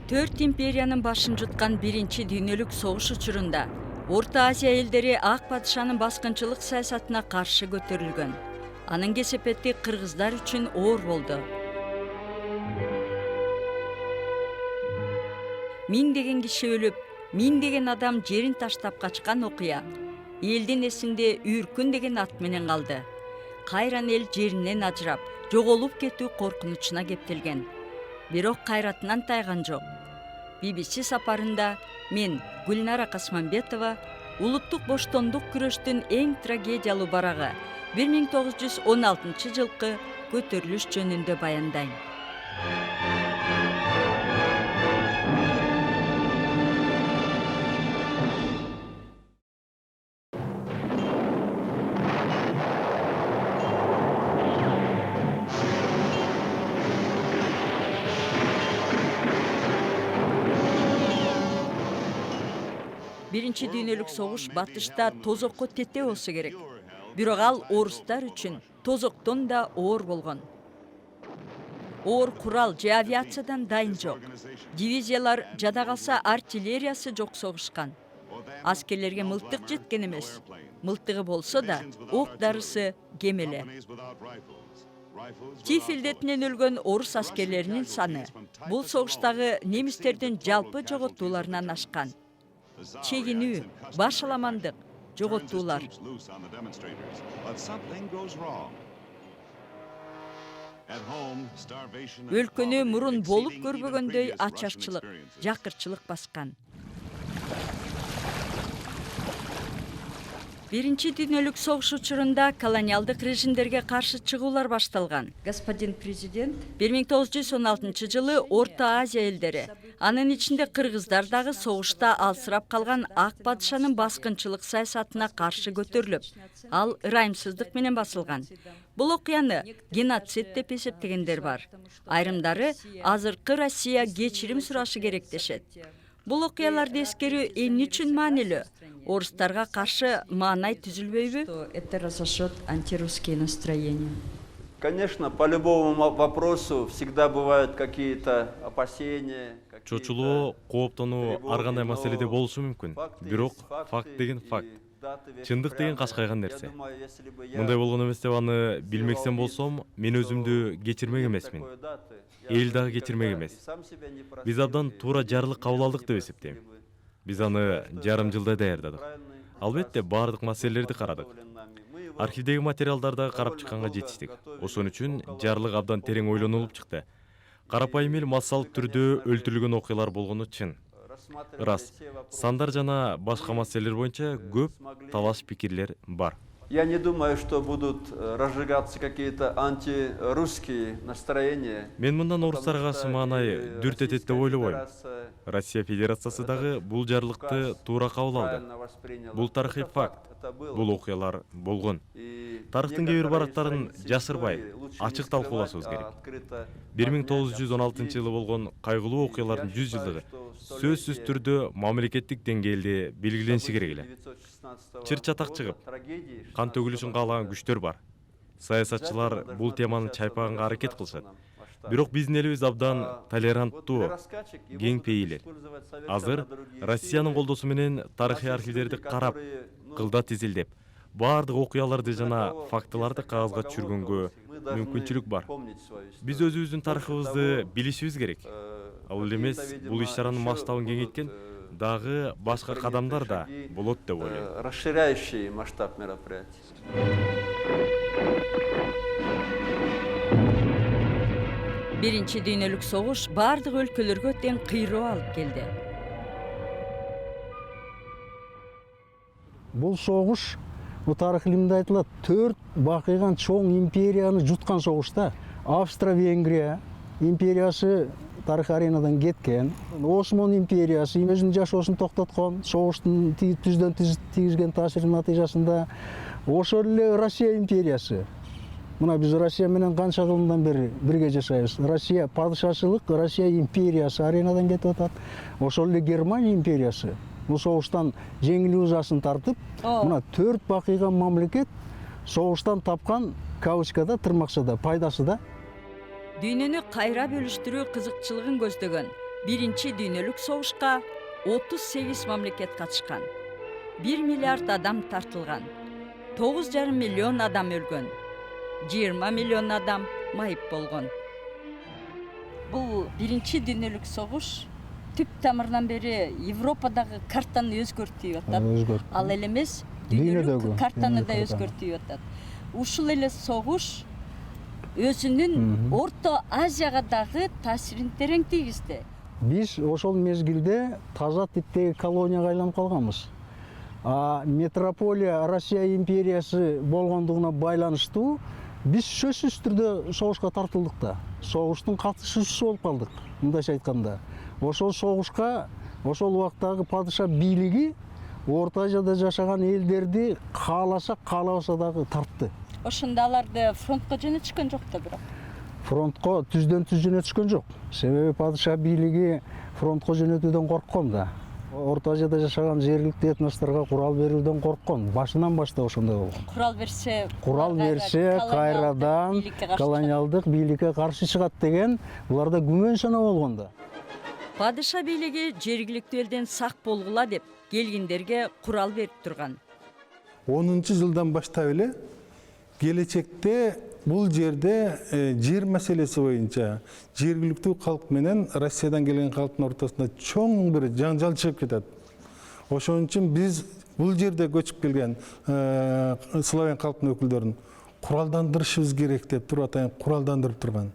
Төрт империянын башын жұткан биринчи дүйнөлүк согуш учурунда Орта Азия элдери ак падышанын баскынчылык саясатына каршы көтөрүлгөн. Анын кесепети кыргыздар үчүн оор болду. Миңдеген киши өлүп, миңдеген адам жерин таштап качкан окуя элдин эсинде Үркүн деген ат менен калды. Кайран эл жеринен ажырап, жоголуп кетүү коркунучуна кептелген. Бирок кайратынан тайган жок. BBC сапарында мен, Гүлнара Касманбетова, улуттук боштондук күрөштүн эң трагедиялуу барагы 1916 жылкы көтөрүлүш жөнүндө баяндайм. Биринчи дүйнөлүк согуш батышта тозокко тете болсо керек. Бирок ал орустар үчүн тозоктон да оор болгон. Оор курал же авиациядан дайын жок. Дивизиялар жада калса артиллериясы жок согушкан. Аскерлерге мылтык жеткен эмес. Мылтыгы болсо да ок дарысы кем эле. Тиф илдетинен өлгөн орус аскерлеринин саны бул согуштагы немистердин жалпы жоготууларынан ашкан. Чегинүү, башаламандык, жоготуулар. Өлкөнү мурун болуп көрбөгөндөй ачарчылык, жакырчылык баскан. Биринчи дүйнөлүк согуш учурунда колониалдык режимдерге каршы чыгуулар башталган. Господин президент, 1916 жылы Орта Азия элдери, анын ичинде кыргыздар дагы согушта алсырап калган ак падышанын баскынчылык саясатына каршы көтөрүлүп, ал ырайымсыздык менен басылган. Бул окуяны геноцид деп эсептегендер бар. Айрымдары азыркы Россия кечирим сурашы керек дешет. Бул окуяларды эскерүү эмне үчүн маанилүү? Орустарга каршы маанай түзүлбөйбү? Это разожжет антирусские настроения. Конечно, по любому вопросу всегда бывают какие-то опасения. Чочулоо, кооптонуу ар кандай маселеде болушу мүмкүн. Бирок факт деген факт. Чындык деген качкайган нерсе. Мындай болгон эмес деп аны билмексем болсом, мен өзүмдү кечирмек эмесмин. Эл дагы кечирмек эмес. Биз абдан туура жарлык кабыл алдык деп эсептейм. Биз аны жарым жылда даярдадык. Албетте баардык маселелерди карадык. Архивдеги материалдарды карап чыкканга жетиштик. Ошон үчүн жарлык абдан терең ойлонулуп чыкты. Карапайым эл массалык түрдө өлтүрүлгөн окуялар болгону чын. Ырас, сандар жана башка маселелер боюнча көп талаш пикирлер бар. Я не думаю, что будут разжигаться какие-то антирусские настроения. Мен мындан орустарга каршы маанай дүртетет деп ойлобойм. Россия Федерациясы дагы бул жарлыкты туура кабыл алды. Бул тарыхый факт. Бул окуялар болгон. Тарыхтын кээ бир барактарын жашырбай, ачык талкуулашыбыз керек. 1916 жылы болгон кайгылуу окуялардын 100 жылдыгы сөзсүз түрдө мамлекеттик деңгээлде белгилениши керек эле. Чыр чатак чыгып, кан төгүлүшүн каалаган күчтөр бар. Саясатчылар бул теманы чайпаганга аракет кылышат. Бирок биздин элибиз абдан толеранттуу, кең пейилет. Азыр Россиянын колдоосу менен тарыхый архивдерди карап, кылдат изилдеп, баардык окуяларды жана фактыларды кагазга түшүргөнгө мүмкүнчүлүк бар. Биз өзүбүздүн тарыхыбызды билишибиз керек. Ал эле эмес, бул иш-чаранын масштабын кеңейткен дагы башка кадамдар да болот деп ойлойм. Расширяющий масштаб мероприятий. Биринчи дүйнөлүк согуш бардык өлкөлөргө тең кыйроо алып келди. Бул согуш, бул тарых илиминде айтылат, 4 бакыйган чоң империяны жуткан согушта. Австро-Венгрия империясы тарых аренадан кеткен. Осман империясы өзүнүн жашоосун токтоткон, согуштун түздөн тийгизген таасиринин натыйжасында. Ошол эле Россия империясы. Мына биз Россия менен канча кылымдан бери бирге жашайбыз. Россия падышачылык, Россия империясы аренадан кетип атат. Ошол эле Германия империясы. Бул согуштан жеңилүү ызасын тартып, мына 4 бакыйган мамлекет согуштан тапкан кавычкада, тырмакчада пайдасы да. Дүйнөнү кайра бөлүштүрүү кызыкчылыгын көздөгөн Биринчи дүйнөлүк согушка 38 мамлекет катышкан. 1 миллиард адам тартылган. 9,5 миллион адам өлгөн. 20 миллион адам майып болгон. Бул биринчи дүйнөлүк согуш түп тамырынан бери Европадагы картаны өзгөртүп атат. Өзгөрттү. Ал эле эмес, Дүйнөдөгү, дүйнөлүк картаны да дүйнөлүк өзгөртүп атат. Ушул эле согуш өзүнүн Орто Азияга дагы таасирин терең тийгизди. Биз ошол мезгилде таза типтеги колонияга айланып калганбыз. Метрополия Россия империясы болгондугуна байланыштуу биз сөзсүз түрдө согушка тартылдык да. Согуштун катышуучусу болуп калдык, мындайча айтканда. Ошол согушка ошол убактагы падыша бийлиги Орто Азияда жашаган элдерди кааласа, каалабаса дагы тартты. Ошондо аларды фронтко жөнөтүшкөн жок да бирок. Фронтко түздөн түз жөнөтүшкөн жок. Себеби падыша бийлиги фронтко жөнөтүүдөн корккон да. Орто Азияда жашаган жергиликтүү этносторго курал берүүдөн корккон. Башынан баштап ошондой болгон. Курал берсе кайрадан колониалдык бийликке каршы чыгат деген буларда күмөн саноо болгон да. Падыша бийлиги жергиликтүү элден сак болгула деп келгиндерге курал берип турган. 10-жылдан баштап эле келечекте бул жерде жер маселеси боюнча жергиликтүү калк менен Россиядан келген калктын ортосунда чоң бир жаңжал чыгып кетет. Ошон үчүн биз бул жерде көчүп келген славян калктын өкүлдөрүн куралдандырышыбыз керек деп туруп атайын, куралдандырып турган.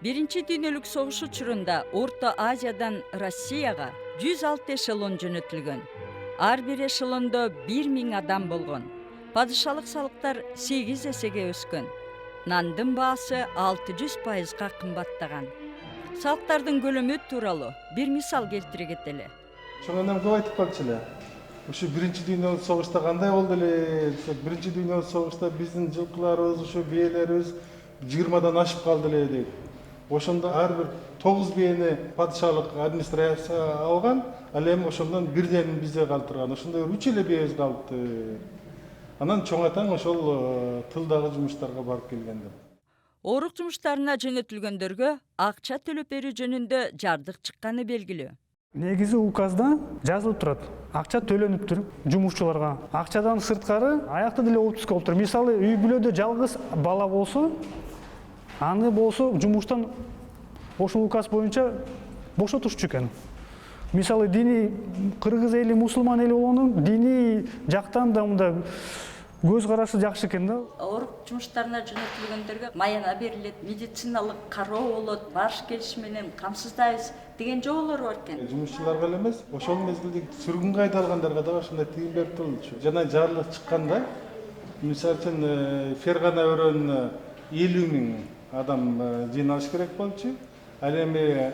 Биринчи дүйнөлүк согуш учурунда Орто Азиядан Россияга 106 эшелон жөнөтүлгөн. Ар бир эшелондо 1000 адам болгон. Падышалык салыктар 8 эсеге өскөн. Нандын баасы 600%га кымбаттаган. Салыктардын көлөмү тууралуу бир мисал келтире кетели. Чоңунан көп айтып калчу эле. Ушу биринчи дүйнөлүк согушта кандай болду эле? Биринчи дүйнөлүк согушта биздин жылкыларыбыз, ушу бээлерибиз 20дан ашып калды эле дейт. Ошондо ар бир 9 бээни падышалык администрация алган, ал эми ошондон бирден бизде калтырган. Ошондой 3 эле бээбиз калды. Анан чоңатаң ошол тылдагы жумуштарга барып келгендер. Орук жумуштарына жөнөтүлгөндөргө акча төлөп берүү жөнүндө жардык чыкканы белгилүү. Негизи указда жазылып турат. Акча төлөнүптүр жумушчуларга. Акчадан сырткары аякта деле отпуск болуп тур. Мисалы, үй бүлөдө жалгыз бала болсо, аны болсо жумуштан ошол указ боюнча бошотушчу экен. Мисалы, дини кыргыз эли, мусулман эли болгондон дини жактан да мында көз карашы жакшы экен да. Орук жумуштарына жөнөтүлгөндөргө маяна берилет, медициналык кароо болот, барыш келиш менен камсыздайбыз деген жоолор бар экен. Жумушчуларга эле эмес, ошол мезгилде сүргүнгө айдалгандарга да ошондой тыйым берип турулчу. Жана жарлык чыкканда, мисалы үчүн Фергана өрөөнүнө 50 000 адам жыйналыш керек болчу. Ал эми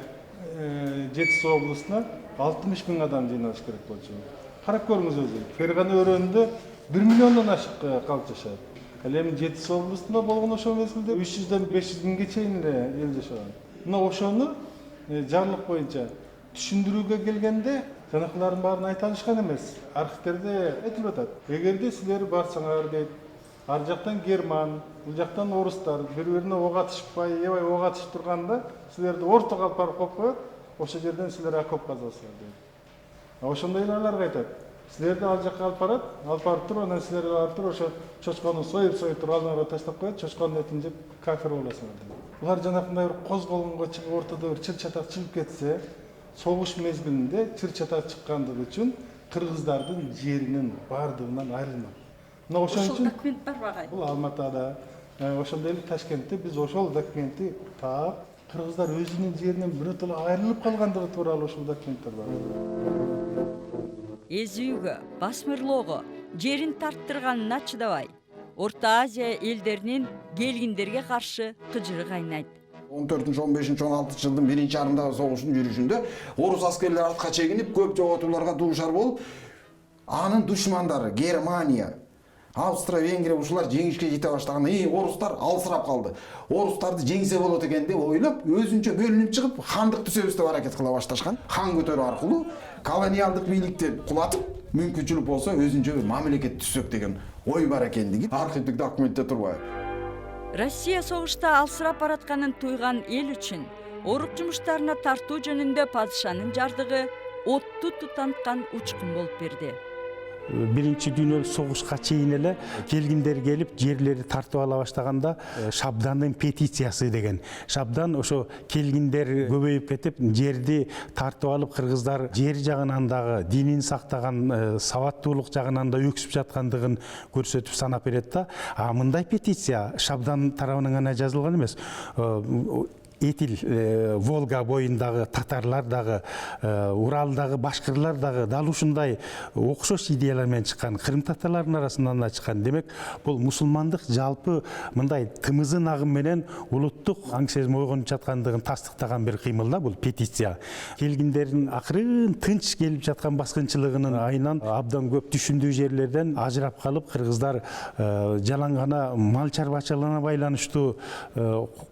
Жетису облусуна 60 000 адам жыйналыш керек болчу. Карап көрүңүз өзү. Фергана өрөөнүндө 1 миллиондон ашык калк жашайт. Ал эми Жетису облусунда болгон ошол мезгилде 300-дөн 500 миңге чейин эл жашаган. Мына ошону жарлык боюнча түшүндүрүүгө келгенде жанакылардын баарын айта алышкан эмес. Архивтерде айтылып атат. Эгерде силер барсаңар дейт, ар жактан герман, бул жактан орустар бири-бирине ок атышпай, эбай ок атышып турганда силерди ортого алып барып коюп коет, ошол жерден силер окоп казасыңар дейт. Ошондой эле аларга айтат. Силерди ал жакка алып барып туруп, анан силер барып туруп ошо чочкону союп туруп алдыңарга таштап коет, чочконун этин жеп кафир болосуңар дейт. Булар жанакындай бир козголгонго чыгып ортодо бир чыр-чатак чыгып кетсе, согуш мезгилинде чыр-чатак чыккандыгы үчүн кыргыздардын жеринин бардыгынан айрылмак. Мына ошон үчүн документ бар багай. Бул Алматада, ошондой эле Ташкентте биз ошол документти таап, кыргыздар өзүнүн жеринен биротоло айрылып калгандыгы тууралуу ушул документтер бар. Эзүүгө, басмырлоого, жерин тарттырганына чыдабай, Орто Азия элдеринин келгиндерге каршы кыжыры кайнайт. 14-15-16 жылдын биринчи жарымдагы согуштун жүрүшүндө орус аскерлери артка чегинип, көп жоготууларга дуушар болуп, анын душмандары Германия, Австрия, Венгрия ушулар жеңишке жете баштаганда, орустар алсырап калды. Орустарды жеңсе болот экен деп ойлоп, өзүнчө бөлүнүп чыгып, хандык түзөбүз деп аракет кыла башташкан. Хан көтөрүү аркылуу колониалдык бийликти кулатып, мүмкүнчүлүк болсо өзүнчө бир мамлекет түзсөк деген ой бар экендиги архивдик документте турбайбы. Россия согушта алсырап баратканын туйган эл үчүн Орук жумуштарына тартуу жөнүндө падышанын жардыгы отту тутанткан учкун болуп берди. Биринчи дүйнөлүк согушка чейин эле келгиндер келип жерлерди тартып ала баштаганда Шабдандын петициясы деген. Шабдан ошо келгиндер көбөйүп кетип, жерди тартып алып кыргыздар жер жагынан дагы динин сактаган, сабаттуулук жагынан да өксүп жаткандыгын көрсөтүп санап берет да. Мындай петиция Шабдан тарабынан гана жазылган эмес. Этил, Волга боюндагы татарлар дагы, Уралдагы башкырлар дагы дал ушундай окшош идеялар менен чыккан, кырым татарларынын арасынан да чыккан. Демек, бул мусулмандык жалпы мындай тымызын агым менен улуттук аң сезим ойгонуп жаткандыгын тастыктаган бир кыймыл да бул петиция. Келгиндердин акырын тынч келип жаткан баскынчылыгынын айынан абдан көп түшүндүү жерлерден ажырап калып, кыргыздар жалаң гана мал чарбачылыгына байланыштуу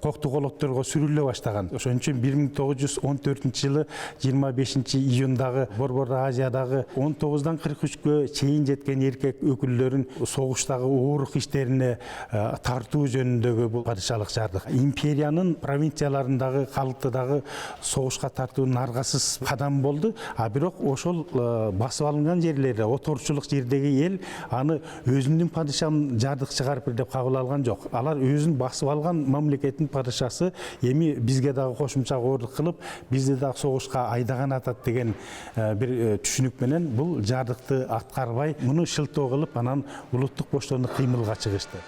кокту колотторго сүрүлө баштаган. Ошон үчүн 1914 жылы 25 июндагы Борбор Азиядагы 19-дан 43-кө чейин жеткен эркек өкүлдөрүн согуштагы оорук иштерине тартуу жөнүндөгү бул падышалык жардык. Империянын провинцияларындагы калкты дагы согушка тартуунун аргасыз кадам болду. Бирок ошол басып алынган жерлерде, оторчулук жердеги эл аны өзүнүн падышам жардык чыгарып деп кабыл алган жок. Алар өзүн басып алган мамлекеттин падышасы эми бизге дагы кошумча оорлук кылып, бизди дагы согушка айдаган атат деген бир түшүнүк менен бул жардыкты аткарбай, муну шылтоо кылып, анан улуттук боштондук кыймылга чыгышты.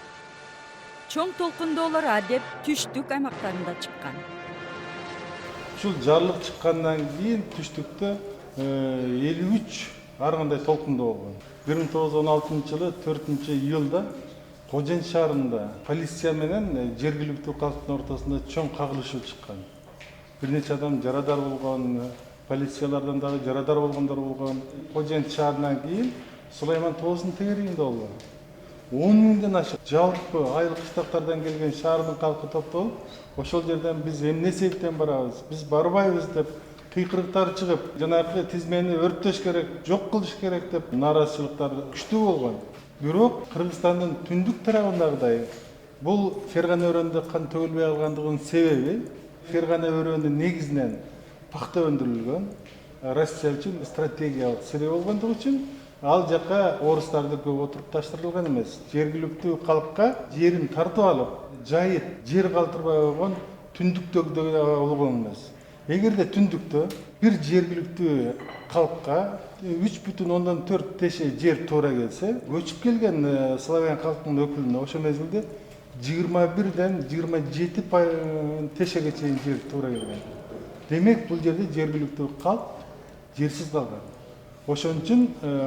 Чоң толкундоолор адеп түштүк аймактарында чыккан. Ушул жарлык чыккандан кийин түштүктө 53 ар кандай толкундоо болгон. 1916 жылы 4-июлда Кожен шаарында полиция менен жергиликтүү калктын ортосунда чоң кагылышуу чыккан. Бир нече адам жарадар болгон, полициялардан дагы жарадар болгондор болгон. Кожен шаарынан кийин Сулайман тоосунун тегерегинде болгон. 10 миңден ашык жалпы айыл кыштактардан келген шаардын калкы топтолуп, ошол жерден биз эмне себептен барабыз, биз барбайбыз деп кыйкырыктар чыгып, жанагы тизмени өрттөш керек, жок кылыш керек деп нааразычылыктар күчтүү болгон. Бирок Кыргызстандын түндүк тарабындагыдай бул Фергана өрөөнүндө кан төгүлбөй калгандыгынын себеби Фергана өрөөнүнүн негизинен пахта өндүрүлгөн, Россия үчүн стратегиялык себеп болгондугу үчүн ал жака орустарды көп отуруп таштырылган эмес. Жергиликтүү калкка жерин тартып алып, жайып, жер калтырбай койгон түндүктөгүдөй болгон эмес. Эгерде түндүктө бир жергиликтүү калкка 3,4 теше жер туура келсе, көчүп келген славян калктын өкүлүнө ошол мезгилде 21ден 27 тешеге чейин жер туура келген. Демек, бул жерде жергиликтүү калк жерсиз калган. Ошон үчүн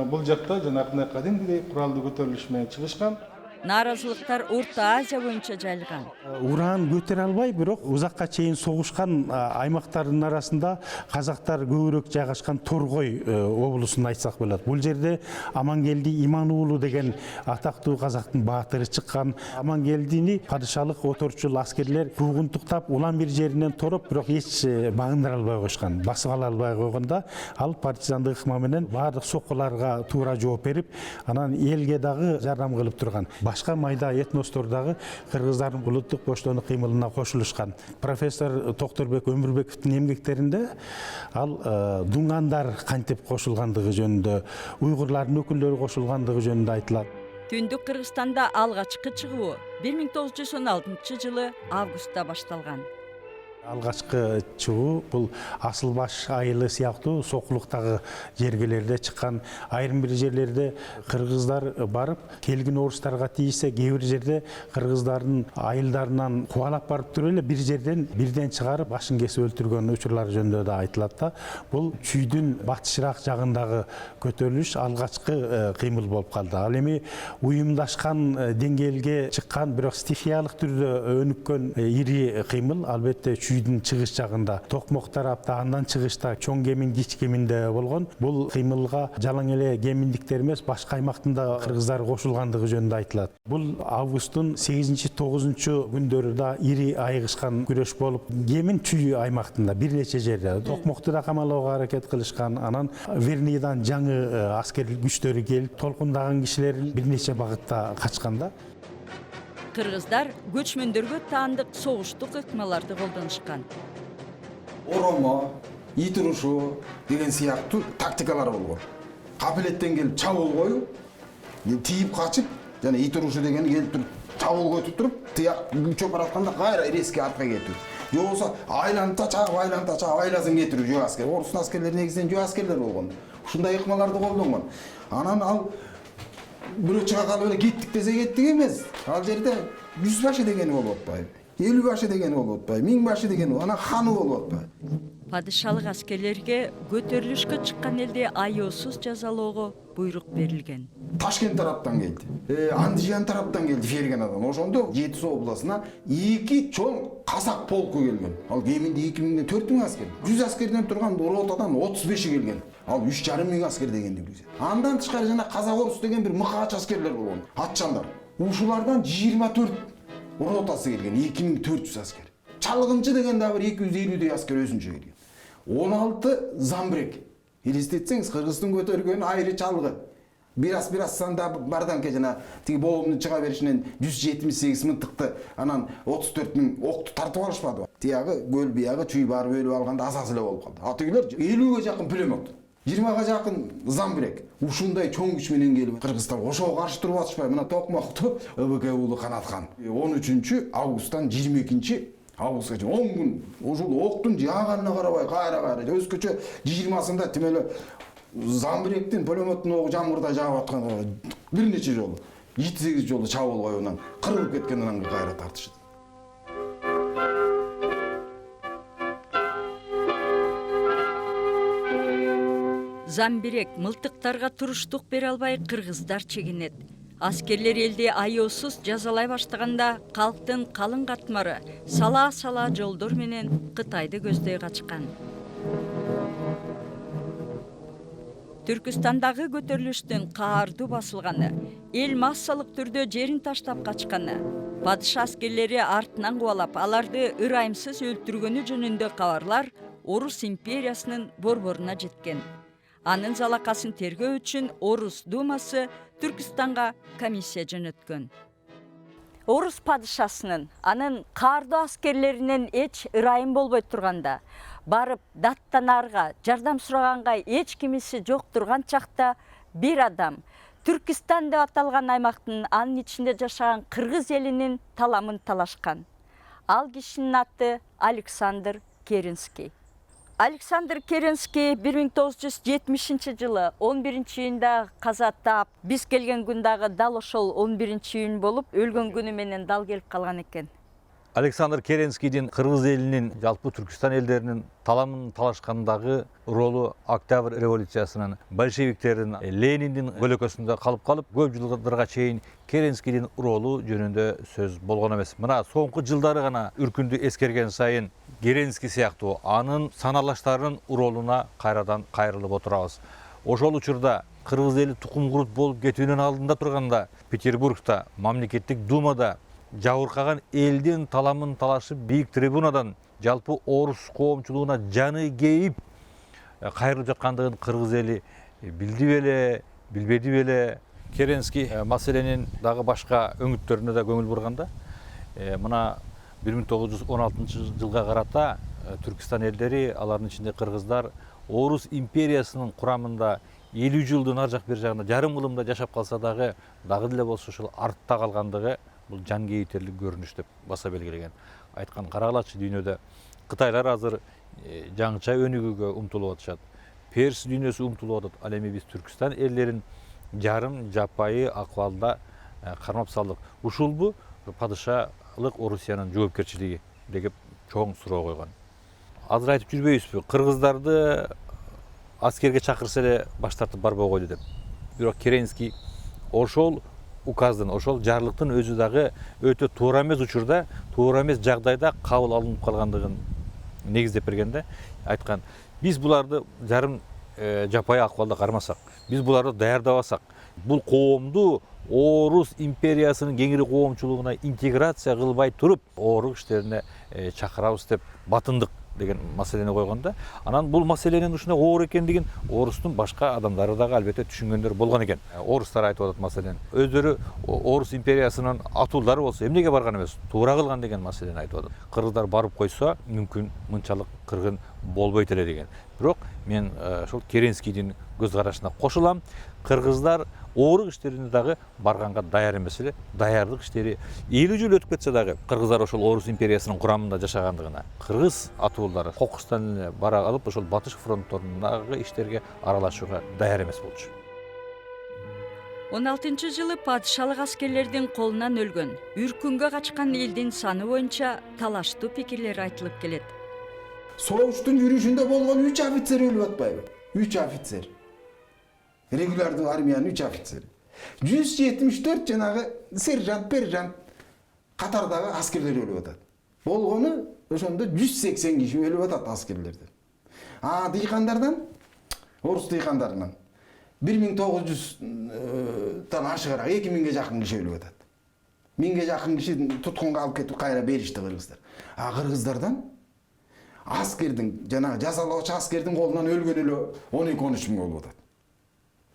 бул жакта жанакындай кадимгидей куралдуу көтөрүлүш менен чыгышкан. Нааразылыктар Орто Азия боюнча жайылган. Уран көтөрө албай, бирок узакка чейин согушкан аймактардын арасында казактар көбүрөөк жайгашкан Торгой облусун айтсак болот. Бул жерде Амангелди Имануулу деген атактуу казактын баатыры чыккан. Амангелдини падышалык оторчул аскерлер куугунтуктап, улам бир жеринен тороп, бирок эч багындыра албай койгон. Басып ала албай койгондо, ал партизандык ыкма менен баардык соккуларга туура жооп берип, анан элге дагы жардам кылып турган. Башка майда этностор дагы кыргыздардын улуттук боштондук кыймылына кошулушкан. Профессор Токторбек Өмүрбековдун эмгектеринде ал дуңгандар кантип кошулгандыгы жөнүндө, уйгурлардын өкүлдөрү кошулгандыгы жөнүндө айтылат. Түндүк Кыргызстанда алгачкы чыгуу 1916 жылы августта башталган. Алгачкы чыгуу бул Асылбаш айылы сыяктуу сокулуктагы жергелерде чыккан. Айрым бир жерлерде кыргыздар барып, келгин орустарга тийсе, кээ бир жерде кыргыздардын айылдарынан кубалап барып туруп эле бир жерден бирден чыгарып башын кесип өлтүргөн учурлар жөнүндө да айтылат да. Бул чүйдүн батышыраак жагындагы көтөрүлүш алгачкы кыймыл болуп калды. Ал эми уюмдашкан деңгээлге чыккан, бирок стихиялык түрдө өнүккөн ири кыймыл албетте чүйдүн чыгыш жагында, Токмок тарапта, андан чыгышта чоң кемин, кич кеминде болгон. Бул кыймылга жалаң эле кеминдиктер эмес, башка аймактында кыргыздар кошулгандыгы жөнүндө айтылат. Бул августтун 8-9 күндөрү да ири айыгышкан күрөш болуп, кемин чүй аймактында бир нече жерде Токмокту да камалоого аракет кылышкан. Анан Вернийдан жаңы аскерлик күчтөрү келип, толкундаган кишилер бир нече багытта качканда. Кыргыздар көчмөндөргө таандык согуштук ыкмаларды колдонушкан. оромо, ит урушу деген сыяктуу тактикалар болгон. Капилеттен келип чабуул коюп, тийип качып, жана ит урушу деген келип туруп чабуул көтүп туруп, тияк чөп баратканда кайра резко артка кетүү. Же болбосо айланып чагып, айласын кетирүү жөө аскер. Орустун аскерлери негизинен жөө аскерлер болгон. Ушундай ыкмаларды колдонгон. Анан ал бирөө чыга калып эле кеттик десе кеттик эмес. Ал жерде 100 башы дегени болуп атпайбы? 50 башы дегени болуп атпайбы? 1000 башы дегени, анан ханы болуп атпайбы? Падышалык аскерлерге көтөрүлүшкө чыккан элди аяосуз жазалоого буйрук берилген. Ташкент тараптан келди. Андижан тараптан келди Ферганадан. Ошондо Жетису областына 2 чоң казак полку келген. Ал кеминде 2000ден 4000 аскер. 100 аскерден турган ротадан 35 келген. Ал 3,5 аскер дегенди билсем. Андан тышкары жана казак орус деген бир мыкаач аскерлер болгон. Атчандар. Ушулардан 24 ротасы келген, 2400 аскер. Чалгынчы деген да бир 250 аскер өзүнчө келген. 16 замбрек. Элестетсеңиз, Кыргыздын көтөргөн айры чалгы. Бирас санда барданке жана тиги боомдун чыга беришинен 178 мынтыкты, анан 34 000 окту тартып алышпады. Тиягы көл биягы чүй баар бөлүп алганда асас эле болуп калды. Атыгылар 50ге жакын пулемет, 20га жакын замбрек. Ушундай чоң күч менен келип Кыргызстан ошого каршы туруп атышпай, мына Токмокту ыбк уулу Канаткан 13 августтан 22 августка чейин 10 күн ушул октун жааганына карабай кайра өзгөчө 20-сында тим эле замбректин пулеметтин огу жамгырда жаап аткан бир нече жолу 7-8 жолу чабуул коюунан кырылып кеткенден кайра тартышты. Замбирек мылтыктарга туруштук бере албай кыргыздар чегинет. Аскерлер элди аяосуз жазалай баштаганда калктын калың катмары сала жолдор менен Кытайды көздөй качкан. Түркістандагы көтөрүлүштүн каардуу басылганы, эл массалык түрдө жерин таштап качканы, падыша аскерлери артынан кубалап, аларды ырайымсыз өлтүргөнү жөнүндө кабарлар Орус империясынын борборуна жеткен. Анын залакасын тергөө үчүн Орус думасы Түркистанга комиссия жөнөткөн. Орус падышасынын анын каардуу аскерлеринен эч ырайым болбой турганда, барып даттанарга, жардам сураганга эч кимиси жок турган чакта бир адам Түркистан деп аталган аймактын анын ичинде жашаган кыргыз элинин таламын талашкан. Ал кишинин аты Александр Керенский. Александр Керенский 1970-жылы 11-июнда каза таап, биз келген күндагы дал ошол 11-июнь болуп, өлгөн күнү менен дал келип калган экен. Александр Керенскийдин кыргыз элинин, жалпы Түркистан элдеринин таламын талашкандагы ролу Октябрь революциясынын, большевиктердин, Лениндин бөлөкөсүндө калып, көп жылдарга чейин Керенскийдин ролу жөнүндө сөз болгон эмес. Мына соңку жылдары гана үркүндү эскерген сайын Керенский сыяктуу анын саналаштарынын ролуна кайрадан кайрылып отурабыз. Ошол учурда кыргыз эли тукум курут болуп кетүүнүн алдында турганда Петербургда мамлекеттик думада жабыркаган элдин таламын талашып бийик трибунадан жалпы орус коомчулугуна жаны кейип кайрылып жаткандыгын кыргыз эли билди беле, билбеди беле. Керенский маселенин дагы башка өңүттөрүнө да көңүл бурганда, мына 1916 жылга карата Түркистан элдери, алардын ичинде кыргыздар, Орус империясынын курамында 50 жылдын ар жак бир жагында жарым кылымда жашап калса дагы деле болсо ушул артта калгандыгы бул жан кейитерлик көрүнүш деп баса белгилеген. Айткан карагылачы, дүйнөдө Кытайлар азыр жаңыча өнүгүүгө умтулуп атышат. Перс дүйнөсү умтулуп атат. Ал эми биз Түркистан элдерин жарым жапайы акыбалда кармап салдык. Ушулбу падышалык Орусиянын жоопкерчилиги деген чоң суроо койгон. Азыр айтып жүрбөйбүзбү? Кыргыздарды аскерге чакырса эле баш тартып барбай койду деп. Бирок Керенский ошол указдын, ошол жарлыктын өзү дагы өтө туура эмес учурда, туура эмес жагдайда кабыл алынып калгандыгын негиздеп бергенде айткан, биз буларды жарым жапайы акыбалда кармасак, биз буларды даярдабасак, бул коомду Орус империясынын кеңири коомчулугуна интеграция кылбай туруп, орус иштерине чакырабыз деп батындык деген маселени койгонда, анан бул маселенин ушундай оор экендигин орустун башка адамдары дагы албетте түшүнгөндөр болгон экен. Орустар айтып атат маселени. Өздөрү Орус империясынын атуулдары болсо эмнеге барган эмес, туура кылган деген маселени айтып атат. Кыргыздар барып койсо, мүмкүн мынчалык кыргын болбойт эле деген. Бирок мен ошол Керенскийдин көз карашына кошулам. Кыргыздар оорук иштерине дагы барганга даяр эмес эле. Даярдык иштери 50 жыл өтүп кетсе дагы кыргыздар ошол Орус империясынын курамында жашагандыгына, кыргыз атуулары кокустан эле бара алып ошол батыш фронтторундагы иштерге аралашууга даяр эмес болчу. 16-жылы падышалык аскерлердин колунан өлгөн, үркүнгө качкан элдин саны боюнча талаштуу пикирлер айтылып келет. Согуштун жүрүшүндө болгон 3 офицер өлүп атпайбы? 3 офицер. Регулярдуу армиянын 3 офицери. 174 жанагы сержант, пержант катардагы аскерлер өлүп атат. Болгону ошондо 180 киши өлүп атат аскерлерден. Дыйкандардан, орус дыйкандарынан 1900-тан ашыгыраак 2000ге жакын киши өлүп атат. 1000ге жакын киши туткунга алып кетип кайра беришти кыргыздар. Кыргыздардан аскердин, жана жазалоочу аскердин колунан өлгөн эле 12-13 миң болуп атат.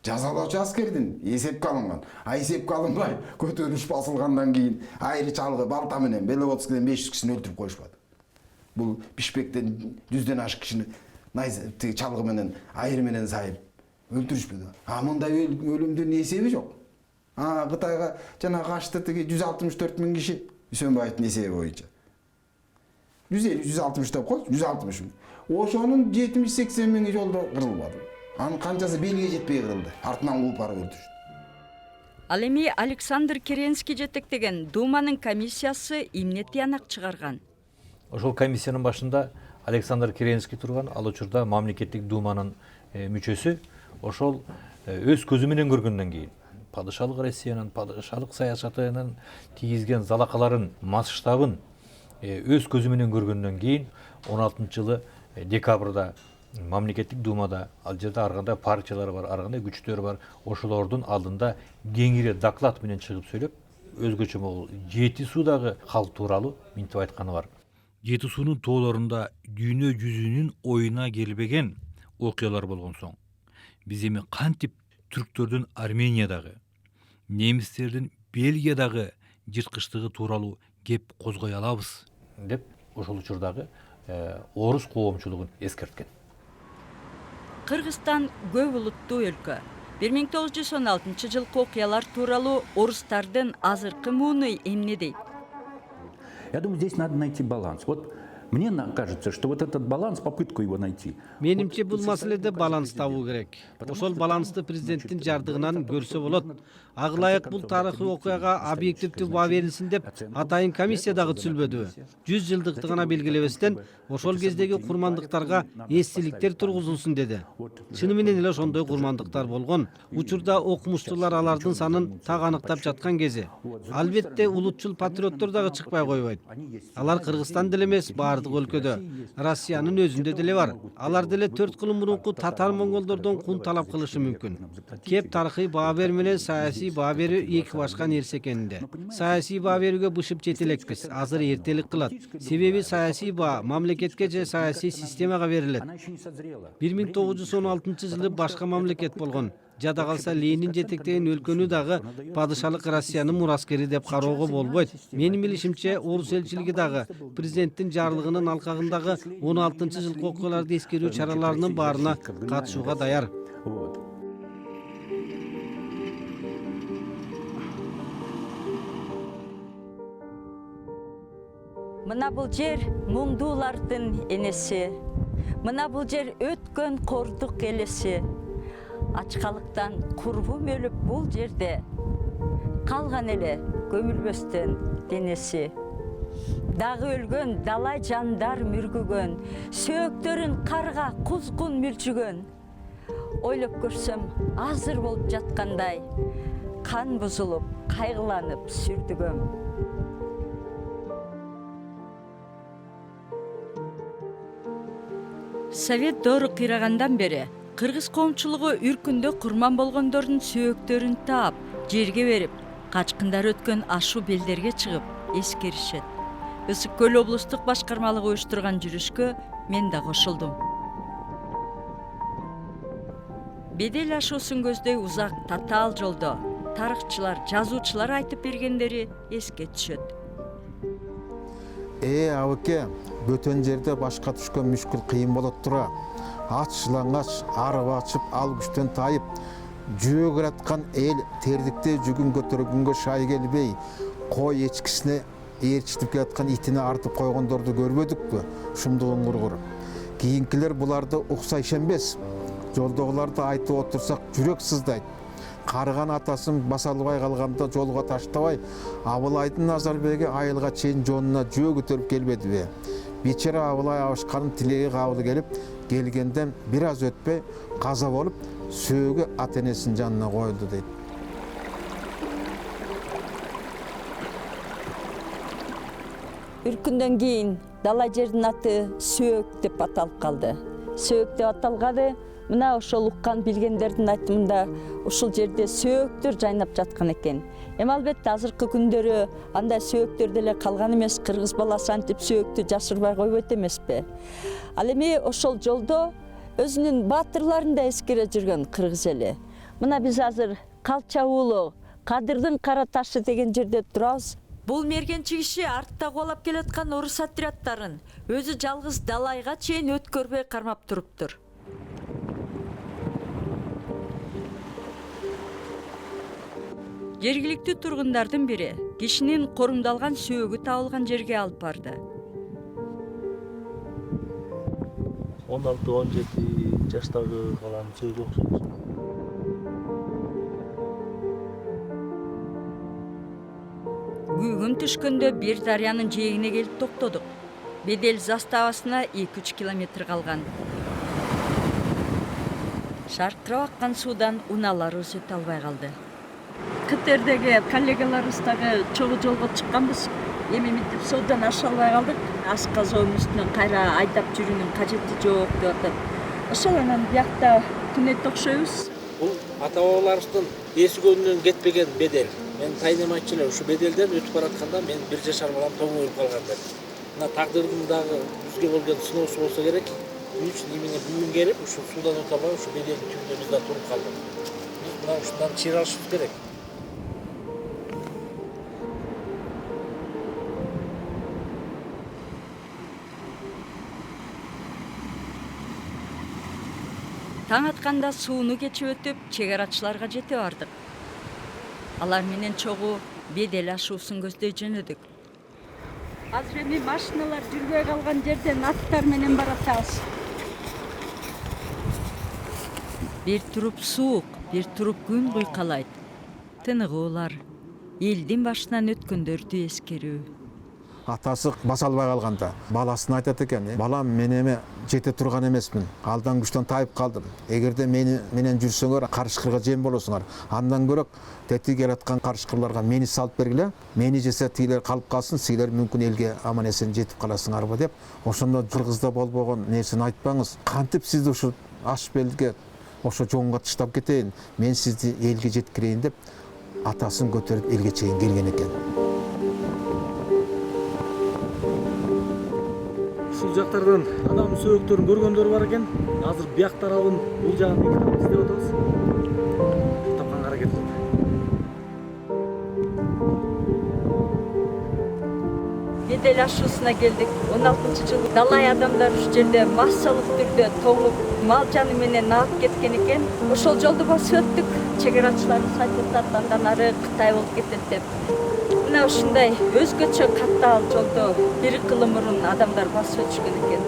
Жазалоочу аскердин эсепке алынган. Эсепке алынбай көтөрүлүш басылгандан кийин айры чалгы балта менен Беловодскийден 500 кишини өлтүрүп коюшпады. Бул Бишкектен 100ден ашык кишини чалгы менен, айры менен сайып өлтүрүшпөдү. Мындай өлүмдүн эсеби жок. Кытайга жана качты тиги 164 миң киши Үсөнбаевдин эсеби боюнча. 150-160 деп коёчу, 160 миң. Ошонун 70-80 миңи жолдо кырылбады. Анын канчасы белге жетпей кырылды. Артынан кууп барып өлтүрүштү. Ал эми Александр Керенский жетектеген Думанын комиссиясы эмне тыянак чыгарган? Ошол комиссиянын башында Александр Керенский турган, ал учурда мамлекеттик Думанын мүчөсү. Ошол өз көзү менен көргөндөн кийин падышалык Россиянын, падышалык саясатынын тийгизген залакаларын, масштабын өз көзү менен көргөндөн кийин 16-жылы декабрда мамлекеттик Думада, ал жерде ар кандай партиялар бар, ар кандай күчтөр бар, ошолордун алдында кеңири доклад менен чыгып сүйлөп, өзгөчө могул Жети суудагы калк тууралуу минтип айтканы бар. Жети суунун тоолорунда дүйнө жүзүнүн оюна келбеген окуялар болгон соң, биз эми кантип түрктөрдүн Армениядагы, немистердин Бельгиядагы жырткычтыгы тууралуу кеп козгой алабыз деп ошол учурдагы орус коомчулугун эскерткен. Кыргызстан көп улуттуу өлкө. 1916-жылкы окуялар тууралуу орустардын азыркы мууну эмне дейт? Я думаю, здесь надо найти баланс. Вот мне кажется, что вот этот баланс, попытку его найти. Менимче бул маселеде баланс табуу керек. Ошол балансты президенттин жардыгынан көрсө болот. Агылайык бул тарыхый окуяга объективдүү баа берилсин деп атайын комиссия дагы түзүлбөдүбү. 100 жылдыкты гана белгилебестен ошол кездеги курмандыктарга эстеликтер тургузулсун деди. Чыны менен эле ошондой курмандыктар болгон. Учурда окумуштуулар алардын санын так аныктап жаткан кези. Албетте улутчул патриоттор дагы чыкпай койбойт. Алар Кыргызстан деле эмес, бардык өлкөдө. Россиянын өзүндө деле бар. Алар деле 4 кылым мурунку татар монголдордон кун талап кылышы мүмкүн. Кеп тарыхый баа бермелен саясий баа берүү эки башка нерсе экенинде. Саясий баа берүүгө бышып жете элекпиз. Азыр эртелик кылат. Себеби саясий баа мамлекетке же саясий системага берилет. 1916-жылы башка мамлекет болгон. Жада калса Ленин жетектеген өлкөнү дагы падышалык Россиянын мураскери деп кароого болбойт. Менин билишимче, орус элчилиги дагы президенттин жарлыгынын алкагындагы 16-жылкы окуяларды эскерүү чараларынын баарына катышууга даяр. Мына бул жер муңдуулардын энеси. Мына бул жер өткөн кордук элеси. Ачкалыктан курбум өлүп бул жерде калган эле көмүлбөстөн денеси. Дагы өлгөн далай жандар мүргүгөн, сөөктөрүн карга кузгун мүлчүгөн. Ойлоп көрсөм азыр болуп жаткандай, кан бузулуп, кайгыланып сүрдүгөм. Совет доору кыйрагандан бери кыргыз коомчулугу үркүндө курман болгондордун сөөктөрүн таап, жерге берип, качкындар өткөн ашуу белдерге чыгып эскеришет. Ысык көл облустук башкармалыгы уюштурган жүрүшкө мен да кошулдум. Бедел ашуусун көздөй узак татаал жолдо тарыхчылар, жазуучулар айтып бергендери эске түшөт. абыке, бөтен жерде башка түшкөн мүшкүл кыйын болот тура. Ач жылаңач, арып ачып, ал күчтөн тайып, жөөг ыраткан эл тердикте жүгүн көтөргөнгө шай келбей, кой эчкисине ээрчитип келаткан итине артып койгондорду көрбөдүкпү? Шумдугун кургур. Кийинкилер буларды укса ишенбес. Жолдогуларды айтып отурсак жүрөк сыздайт. Карыган атасын баса албай калганда жолго таштабай, Абылайдын Назарбеги айылга чейин жонуна жөө көтөрүп келбедиби? Бичара Абылай абышканын тилеги кабыл келип, келгенден бир аз өтпөй каза болуп, сөөгү ата энесинин жанына коюлду дейт. Бир күндөн кийин дала жердин аты Сөөк деп аталып калды. Сөөк деп аталганы мына ошол уккан билгендердин айтымында ушул жерде сөөктөр жайнап жаткан экен. Эми албетте азыркы күндөрү андай сөөктөр деле калган эмес, кыргыз баласы антип сөөктү жашырбай койбойт эмеспи. Ал эми ошол жолдо өзүнүн баатырларын да эскере жүргөн кыргыз эли. Мына биз азыр Калча уулу Кадырдын кара ташы деген жерде турабыз. Бул мергенчи киши артта кубалап келаткан орус отрядтарын өзү жалгыз далайга чейин өткөрбөй кармап туруптур. Жергиликтүү тургундардын бири кишинин корумдалган сөөгү табылган жерге алып барды. 16-17 жаштагы баланын сөөгү окшойт. Күн түшкөндө бир дарыянын жээгине келип токтодук. Бедел заставасына 2-3 километр калган. Шаркырап аккан суудан уналарыбыз өтө албай калды. КТРдеги коллегаларыбыз дагы чогуу жолго чыкканбыз. Эми мынтип суудан аша албай калдык. Аска соонун үстүнөн кайра айдап жүрүүнүн кажети жок деп атат. Ошол анан биякта түнөйт окшойбуз. Бул ата бабаларыбыздын эсигөнүнөн кетпеген бедел. Мен тайнем айтчу эле, ушу беделден өтүп баратканда мен 1 жашар балам тоңуп калган деп. Мына тагдырдын дагы бизге болгон сыноосу болсо керек. Буның үчүн эмне бүгүн келип, ушу суудан өтө албай, ушу беделдин түбүндө биз да туруп калдык. Биз мына ушундан чыйыр алышыбыз керек. Таң атканда сууну кечип өтүп, чек арачыларга жете бардык. Алар менен чогуу бедел ашуусун көздөй жөнөдүк. Азыр эми машиналар жүрбөй калган жерден аттар менен баратабыз. Бир туруп суук, бир туруп күн куйкалайт. Тыныгуулар, элдин башынан өткөндөрдү эскерүү. Атасы баса албай калганда баласына айтат экен: "Балам, мен эми жете турган эмесмин. Алдан күчтөн тайып калдым. Эгерде менен жүрсөңөр, карышкырга жем болосуңар. Андан көрөк тетиги келаткан карышкырларга мени салып бергиле. Мени жесе тигилер калып калсын, силер мүмкүн элге аман эсен жетип каласыңарбы" деп. Ошондо кыргызда болбогон нерсени айтпаңыз. Кантип сизди ушу аш белге ошо жоңго таштап кетейин, мен сизди элге жеткирейин деп атасын көтөрүп элге чейин келген экен. Ушул жактардан адам сөөктөрүн көргөндөр бар экен. Азыр бияк тарабын бул жагын издеп атабыз. Тапканга аракет кылдык. Бедел ашуусуна келдик. 16-жылы далай адамдар ушул жерде массалык түрдө тоңуп, мал жаны менен агып кеткен экен. Ошол жолду басып өттүк. Чек арачыларыбыз айтып атат, андан ары Кытай болуп кетет деп. Мына ушундай өзгөчө каттаал жолдо 1 кылым мурун адамдар басып өтүшкөн экен.